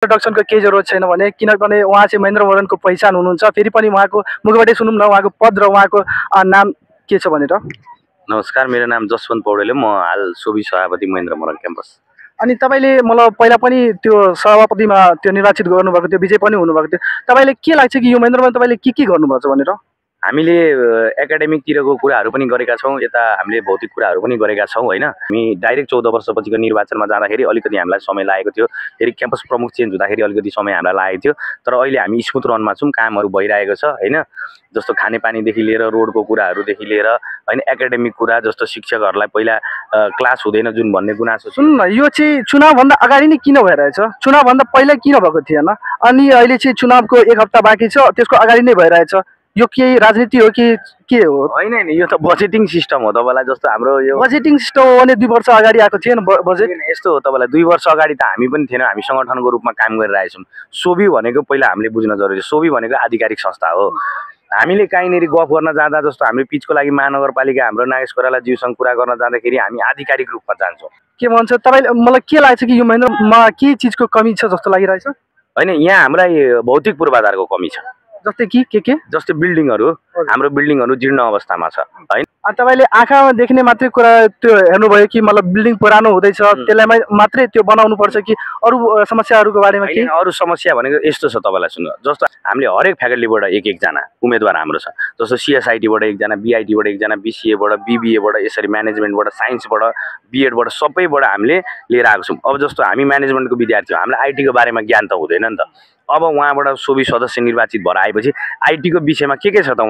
प्रोडक्सनको केही जरुरत छैन भने, किनभने उहाँ चाहिँ महेन्द्र मोहनको पहिचान हुनुहुन्छ। फेरि पनि उहाँको मुखबाटै सुनौँ न उहाँको पद र उहाँको नाम के छ भनेर। नमस्कार, मेरो नाम जसवन्त पौडेल, म हाल सोभि सभापति महेन्द्र मोहन क्याम्पस। अनि तपाईँले मलाई पहिला पनि त्यो सभापतिमा त्यो निर्वाचित गर्नुभएको थियो, विजय पनि हुनुभएको थियो। तपाईँले के लाग्छ कि यो महेन्द्र मोहन तपाईँले के गर्नुभएको छ भनेर? हामीले एकाडेमिकतिरको कुराहरू पनि गरेका छौँ, यता हामीले भौतिक कुराहरू पनि गरेका छौँ होइन। हामी डाइरेक्ट 14 वर्षपछिको निर्वाचनमा जाँदाखेरि अलिकति हामीलाई समय लागेको थियो। फेरि क्याम्पस प्रमुख चेन्ज हुँदाखेरि अलिकति समय हामीलाई लागेको थियो। तर अहिले हामी स्मुथ रनमा छौँ, कामहरू भइरहेको छ होइन। जस्तो खानेपानीदेखि लिएर रोडको कुराहरूदेखि लिएर होइन, एकाडेमिक कुरा जस्तो शिक्षकहरूलाई पहिला क्लास हुँदैन जुन भन्ने गुनासो। सुन्नु न, यो चाहिँ चुनावभन्दा अगाडि नै किन भइरहेछ? चुनावभन्दा पहिला किन भएको थिएन? अनि अहिले चाहिँ चुनावको 1 हप्ता बाँकी छ, त्यसको अगाडि नै भइरहेछ। यो के राजनीति हो कि के हो? होइन नि, यो त बजेटिङ सिस्टम हो। तपाईँलाई जस्तो हाम्रो यो बजेटिङ सिस्टम हो भने 2 वर्ष अगाडि आएको थिएन बजेट? यस्तो हो, तपाईँलाई 2 वर्ष अगाडि त हामी पनि थिएनौँ, हामी सङ्गठनको रूपमा काम गरिरहेछौँ। सोभि भनेको पहिला हामीले बुझ्न जरुरी। सोभि भनेको आधिकारिक संस्था हो। हामीले कहीँनिर गफ गर्न जाँदा, जस्तो हामीले पिचको लागि महानगरपालिका हाम्रो नागेश कोइराला ज्यूसँग कुरा गर्न जाँदाखेरि हामी आधिकारिक रूपमा जान्छौँ। के भन्छ तपाईँले? मलाई के लाग्छ कि यो महेन्द्रमा के चिजको कमी छ जस्तो लागिरहेछ? होइन, यहाँ हामीलाई भौतिक पूर्वाधारको कमी छ। जस्तै के जस्तै बिल्डिङहरू, हाम्रो बिल्डिङहरू जीर्ण अवस्थामा छ होइन। तपाईँले आँखामा देख्ने मात्रै कुरा त्यो हेर्नुभयो कि मतलब बिल्डिङ पुरानो हुँदैछ त्यसलाई मात्रै त्यो बनाउनु पर्छ कि अरू समस्याहरूको बारेमा के? अरू समस्या भनेको यस्तो छ, तपाईँलाई सुन्नु। जस्तो हामीले हरेक फ्याकल्टीबाट एक-एकजना उम्मेदवार हाम्रो छ। जस्तो सिएसआइटीबाट एकजना, बिआइटीबाट एकजना, बिसिएबाट, बिबिएबाट, यसरी म्यानेजमेन्टबाट, साइन्सबाट, बिएडबाट, सबैबाट हामीले लिएर आएको छौँ। अब जस्तो हामी म्यानेजमेन्टको विद्यार्थी हो, हामीलाई आइटीको बारेमा ज्ञान त हुँदैन नि त। अब उहाँबाट सोभि सदस्य निर्वाचित भएर आएपछि आइटीको विषयमा के छ त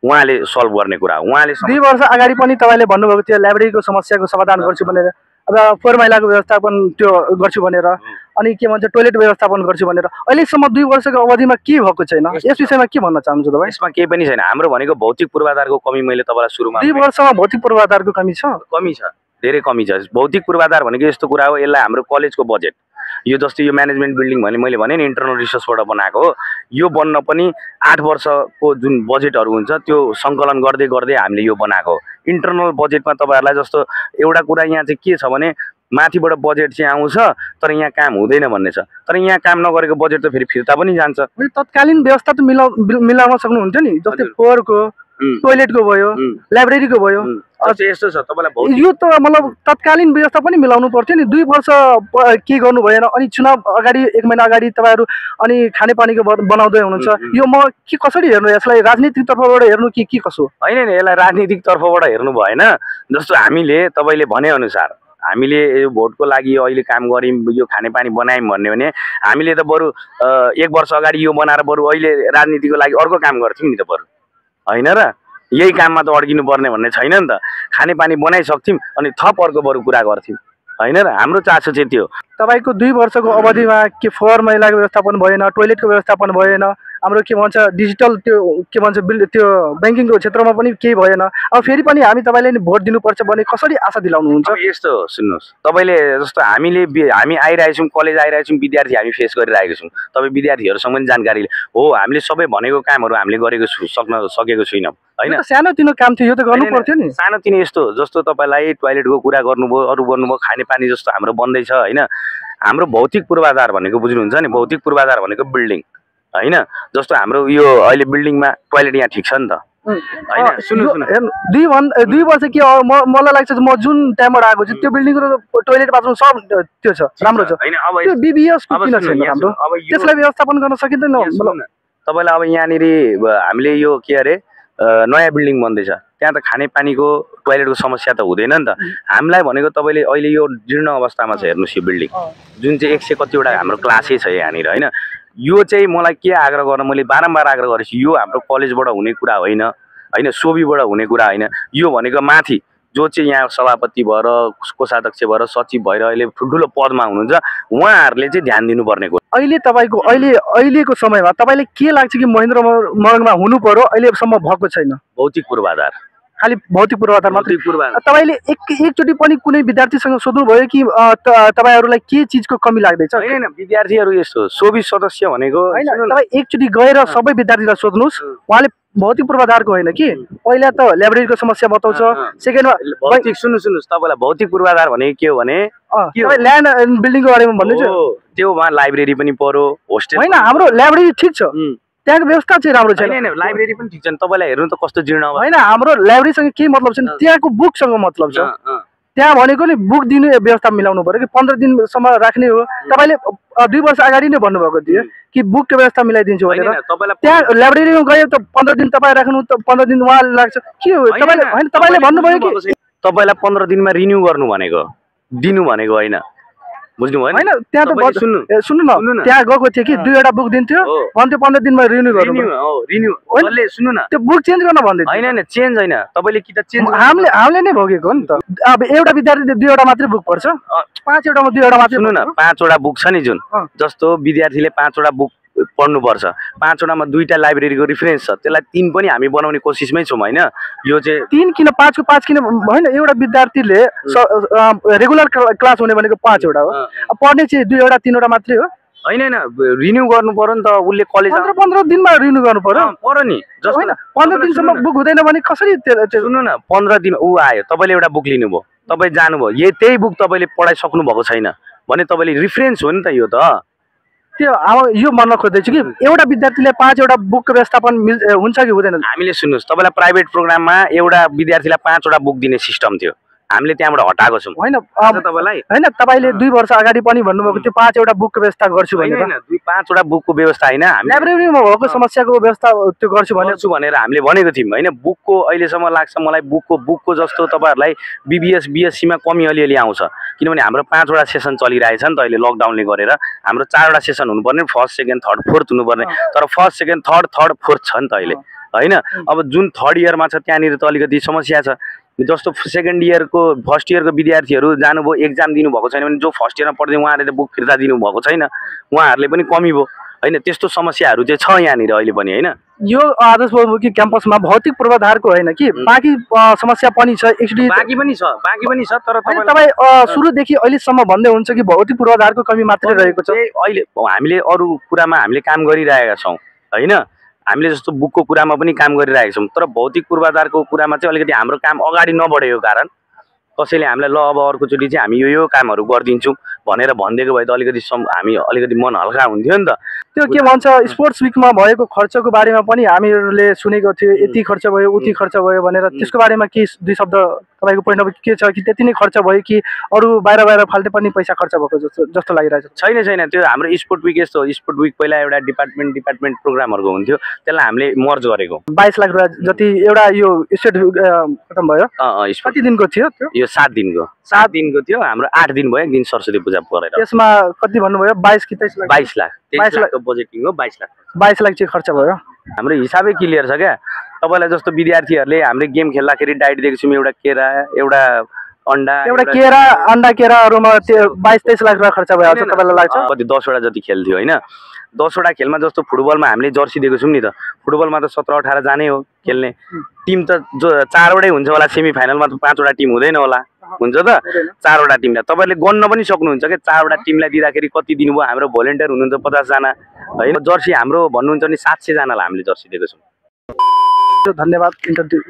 उहाँले सल्भ गर्ने कुरा। उहाँले 2 वर्ष अगाडि पनि तपाईँले भन्नुभएको थियो लाइब्रेरीको समस्याको समाधान गर्छु भनेर, अब फोहोर मैलाको व्यवस्थापन त्यो गर्छु भनेर, अनि के भन्छ टोइलेट व्यवस्थापन गर्छु भनेर। अहिलेसम्म 2 वर्षको अवधिमा के भएको छैन? यस विषयमा के भन्न चाहन्छु तपाईँ? यसमा केही पनि छैन। हाम्रो भनेको भौतिक पूर्वाधारको कमी। मैले तपाईँलाई सुरुमा 2 वर्षमा भौतिक पूर्वाधारको कमी छ? कमी छ, धेरै कमी छ। भौतिक पूर्वाधार भनेको यस्तो कुरा हो, यसलाई हाम्रो कलेजको बजेट, यो जस्तै यो म्यानेजमेन्ट बिल्डिङ भने मैले भने नि इन्टरनल रिसोर्सबाट बनाएको हो। यो बन्न पनि 8 वर्षको जुन बजेटहरू हुन्छ त्यो सङ्कलन गर्दै गर्दै हामीले यो बनाएको हो। इन्टरनल बजेटमा तपाईँहरूलाई जस्तो एउटा कुरा यहाँ चाहिँ के छ भने, माथिबाट बजेट चाहिँ आउँछ तर यहाँ काम हुँदैन भन्ने छ। तर यहाँ काम नगरेको बजेट त फेरि फिर्ता पनि जान्छ। तत्कालीन व्यवस्था त मिलाउन सक्नुहुन्थ्यो नि, जस्तै फोहोरको, टोइलेटको भयो, लाइब्रेरीको भयो। यस्तो छ तपाईँलाई, यो त मतलब तत्कालीन व्यवस्था पनि मिलाउनु पर्थ्यो नि। 2 वर्ष के गर्नु भएन? अनि चुनाव अगाडि 1 महिना अगाडि तपाईँहरू अनि खानेपानीको बनाउँदै हुनुहुन्छ। यो म के कसरी हेर्नु? यसलाई राजनीतिक तर्फबाट हेर्नु कि के कसो? होइन नि, यसलाई राजनीतिक तर्फबाट हेर्नु भएन। जस्तो हामीले तपाईँले भनेअनुसार हामीले यो भोटको लागि अहिले काम गऱ्यौँ, यो खानेपानी बनायौँ भन्ने भने हामीले त बरु 1 वर्ष अगाडि यो बनाएर बरु अहिले राजनीतिको लागि अर्को काम गर्थ्यौँ नि त बरु, होइन र? यही काममा त अड्किनु पर्ने भन्ने छैन नि त। खानेपानी बनाइसक्थ्यौँ अनि थप अर्को बरु कुरा गर्थ्यौँ, होइन र? हाम्रो चासो चाहिँ त्यो। तपाईँको 2 वर्षको अवधिमा के फोहोर मैलाको व्यवस्थापन भएन, टोइलेटको व्यवस्थापन भएन, हाम्रो के भन्छ डिजिटल त्यो के भन्छ त्यो ब्याङ्किङको क्षेत्रमा पनि केही भएन। अब फेरि पनि हामी तपाईँले नि भोट दिनुपर्छ भने कसरी आशा दिलाउनुहुन्छ? यस्तो सुन्नुहोस्, तपाईँले जस्तो हामी आइरहेछौँ, कलेज आइरहेछौँ, विद्यार्थी हामी फेस गरिरहेको छौँ। तपाईँ विद्यार्थीहरूसँग पनि जानकारी हो, हामीले सबै भनेको कामहरू हामीले गरेको सकेको छैनौँ होइन। सानोतिनो काम थियो, यो त गर्नु पर्थ्यो नि। सानोतिनो यस्तो जस्तो तपाईँलाई टोइलेटको कुरा गर्नुभयो, अरू गर्नुभयो, खानेपानी जस्तो हाम्रो बन्दैछ होइन। हाम्रो भौतिक पूर्वाधार भनेको बुझ्नुहुन्छ नि, भौतिक पूर्वाधार भनेको बिल्डिङ होइन। जस्तो हाम्रो यो अहिले बिल्डिङमा टोइलेट यहाँ ठिक छ नि त होइन। सुन्नु 2 वर्ष के मलाई लाग्छ म जुन टाइमबाट आएको छु त्यो बिल्डिङको टोइलेट बाथरुम सब त्यो छ, राम्रो छ। त्यो बिबिएस किन छैन हाम्रो? त्यसलाई व्यवस्थापन गर्न सकिँदैन? तपाईँलाई अब यहाँनिर हामीले यो के अरे नयाँ बिल्डिङ बन्दैछ, त्यहाँ त खानेपानीको टोइलेटको समस्या त हुँदैन नि त। हामीलाई भनेको तपाईँले अहिले यो जीर्ण अवस्थामा छ, हेर्नुहोस् यो बिल्डिङ जुन चाहिँ 100 कतिवटा हाम्रो क्लासै छ यहाँनिर होइन। यो चाहिँ मलाई के आग्रह गर्न, मैले बारम्बार आग्रह गरेको छु, यो हाम्रो कलेजबाट हुने कुरा होइन होइन, सोभीबाट हुने कुरा होइन। यो भनेको माथि जो चाहिँ यहाँ सभापति भएर, कोषाध्यक्ष भएर, सचिव भएर अहिले ठुल्ठुलो पदमा हुनुहुन्छ, उहाँहरूले चाहिँ ध्यान दिनुपर्ने कुरा। अहिले तपाईँको अहिलेको समयमा तपाईँले के लाग्छ कि महेन्द्र मोहनमा हुनु पर्यो, अहिलेसम्म भएको छैन? भौतिक पूर्वाधार, खालि भौतिक पूर्वाधार मात्रै। तपाईँले एकचोटि पनि कुनै विद्यार्थीसँग सोध्नुभयो कि तपाईँहरूलाई के चिजको कमी लाग्दैछ? होइन, विद्यार्थीहरू यस्तो सोभि सदस्य भनेको होइन, तपाईँ एकचोटि गएर सबै विद्यार्थीलाई सोध्नुहोस्, उहाँले भौतिक पूर्वाधारको होइन कि पहिला त लाइब्रेरीको समस्या बताउँछ सेकेन्डमा भौतिक सुन्नुहोस् तपाईँलाई भौतिक पूर्वाधार भनेको के हो भने ल्यान्ड एन्ड बिल्डिङको बारेमा भन्नुहुन्छ त्योमा लाइब्रेरी पनि पर्यो होस्टेल होइन हाम्रो लाइब्रेरी ठिक छ त्यहाँको व्यवस्था चाहिँ राम्रो छैन लाइब्रेरी पनि ठिक छ तपाईँलाई हेर्नु त कस्तो जीर्ण होइन हाम्रो लाइब्रेरीसँग के मतलब छ त्यहाँको बुकसँग मतलब छ त्यहाँ भनेको नि बुक दिने व्यवस्था मिलाउनु पर्यो कि 15 दिनसम्म राख्ने हो तपाईँले 2 वर्ष अगाडि नै भन्नुभएको थियो कि बुकको व्यवस्था मिलाइदिन्छु भनेर त्यहाँ लाइब्रेरीमा गयो त 15 दिन तपाईँ राख्नु त 15 दिन उहाँ लाग्छ के हो तपाईँले होइन तपाईँले भन्नुभयो कि तपाईँलाई 15 दिनमा रिन्यू गर्नु भनेको दिनु भनेको होइन बुझ्नु भयो होइन त्यहाँ त सुन्नु न त्यहाँ गएको थियो कि 2 वटा बुक दिन्थ्यो भन्थ्यो 15 दिनमा रिन्यू गर्नु रिन्यू सुन्नु न त्यो बुक चेन्ज गर्न भन्दै होइन होइन चेन्ज होइन तपाईँले कि त चेन्ज हामीले नै भोगेको हो नि त अब एउटा विद्यार्थीले 2 वटा मात्रै बुक पढ्छ 5 वटामा 2 वटा मात्रै सुन्नु न 5 वटा बुक छ नि जुन जस्तो विद्यार्थीले 5 वटा बुक पढ्नुपर्छ 5 वटामा 2टा लाइब्रेरीको रिफरेन्स छ त्यसलाई 3 पनि हामी बनाउने कोसिसमै छौँ होइन यो चाहिँ 3 किन 5 को 5 किन होइन एउटा विद्यार्थीले रेगुलर क्लास हुने भनेको 5 वटा हो पढ्ने चाहिँ 2 वटा 3 वटा मात्रै हो होइन होइन रिन्यू गर्नु पर्यो नि त उसले कलेज 15 दिनमा रिन्यू गर्नु पर्यो नि होइन 15 दिनसम्म बुक हुँदैन भने कसरी सुन्नु न 15 दिन ऊ आयो तपाईँले एउटा बुक लिनुभयो तपाईँ जानुभयो त्यही बुक तपाईँले पढाइसक्नु भएको छैन भने तपाईँले रिफरेन्स हो नि त यो त त्यो अब यो भन्न खोज्दैछु कि एउटा विद्यार्थीले 5 वटा बुकको व्यवस्थापन हुन्छ कि हुँदैन हामीले सुन्नुहोस् तपाईँलाई प्राइभेट प्रोग्राममा एउटा विद्यार्थीलाई 5 वटा बुक दिने सिस्टम थियो हामीले त्यहाँबाट हटाएको छौँ होइन तपाईँलाई होइन तपाईँले 2 वर्ष अगाडि पनि भन्नुभएको थियो 5 वटा बुकको व्यवस्था गर्छु भनेर 5 वटा बुकको व्यवस्था होइन लाइब्रेरीमा भएको समस्याको व्यवस्था त्यो गर्छु भनेर हामीले भनेको थियौँ होइन बुकको अहिलेसम्म लाग्छ मलाई बुकको जस्तो तपाईँहरूलाई बीबीएस बीएससीमा कमी अलिअलि आउँछ किनभने हाम्रो 5 वटा सेसन चलिरहेछ नि त अहिले लकडाउनले गरेर हाम्रो 4 वटा सेसन हुनुपर्ने फर्स्ट सेकेन्ड थर्ड फोर्थ हुनुपर्ने तर फर्स्ट सेकेन्ड थर्ड फोर्थ छ नि त अहिले होइन अब जुन थर्ड इयरमा छ त्यहाँनिर त अलिकति समस्या छ जस्तो सेकेन्ड इयरको फर्स्ट इयरको विद्यार्थीहरू जानुभयो एक्जाम दिनुभएको छैन भने जो फर्स्ट इयरमा पढ्दै उहाँहरूले त बुक फिर्ता दिनुभएको छैन उहाँहरूले पनि कमी भयो होइन त्यस्तो समस्याहरू चाहिँ छ यहाँनिर अहिले पनि होइन यो आदर्श बहुमुखी क्याम्पसमा भौतिक पूर्वाधारको होइन कि बाँकी समस्या पनि छ एक्चुअली बाँकी पनि छ तर तपाईँ सुरुदेखि अहिलेसम्म भन्दै हुन्छ कि भौतिक पूर्वाधारको कमी मात्रै रहेको छ अहिले हामीले अरू कुरामा हामीले काम गरिरहेका छौँ होइन हामीले जस्तो बुकको कुरामा पनि काम गरिरहेका छौँ तर भौतिक पूर्वाधारको कुरामा चाहिँ अलिकति हाम्रो काम अगाडि नबढेको कारण कसैले हामीलाई ल अब अर्कोचोटि चाहिँ हामी यो कामहरू गरिदिन्छौँ भनेर भनिदिएको भए त हामी अलिकति मन हल्का हुन्थ्यो नि त त्यो के भन्छ स्पोर्ट्स विकमा भएको खर्चको बारेमा पनि हामीहरूले सुनेको थियो यति खर्च भयो उति खर्च भयो भनेर त्यसको बारेमा के 2 शब्द तपाईँको पोइन्ट अफ के छ कि त्यति नै खर्च भयो कि अरू बाहिर फाल्टे पनि पैसा खर्च भएको जस्तो लागिरहेको छ छैन त्यो हाम्रो स्पोर्ट विक यस्तो स्पोर्ट विक पहिला एउटा डिपार्टमेन्ट प्रोग्रामहरूको हुन्थ्यो त्यसलाई हामीले मर्ज गरेको 22 लाख रुपियाँ जति एउटा यो स्टेट खतम भयो कति दिनको थियो त्यो यो 7 दिनको थियो हाम्रो 8 दिन भयो 1 दिन सरस्वती पूजा परेर त्यसमा कति भन्नुभयो 22 कि 23 लाख 22 लाखको बजेटिङ हो 22 लाख चाहिँ खर्च भयो हाम्रो हिसाबै क्लियर छ क्या तपाईँलाई जस्तो विद्यार्थीहरूले हामीले गेम खेल्दाखेरि डाइट दिएको छौँ एउटा केरा एउटा अन्डा केराहरूमा 22-23 लाख रुपियाँ खर्च भयो तपाईँलाई लाग्छ कति 10 वटा जति खेल्थ्यो होइन 10 वटा खेलमा जस्तो फुटबलमा हामीले जर्सी दिएको छौँ नि त फुटबलमा त 17-18 जाने हो खेल्ने टिम त जो 4 वटै हुन्छ होला सेमी फाइनलमा त 5 वटा टिम हुँदैन होला हुन्छ त 4 वटा टिमलाई तपाईँले गन्न पनि सक्नुहुन्छ क्या 4 वटा टिमलाई दिँदाखेरि कति दिनुभयो हाम्रो भोलिन्टियर हुनुहुन्छ 50 जना होइन जर्सी हाम्रो भन्नुहुन्छ नि 700 जनालाई हामीले जर्सी दिएको छौँ धन्यवाद इन्टरभ्यू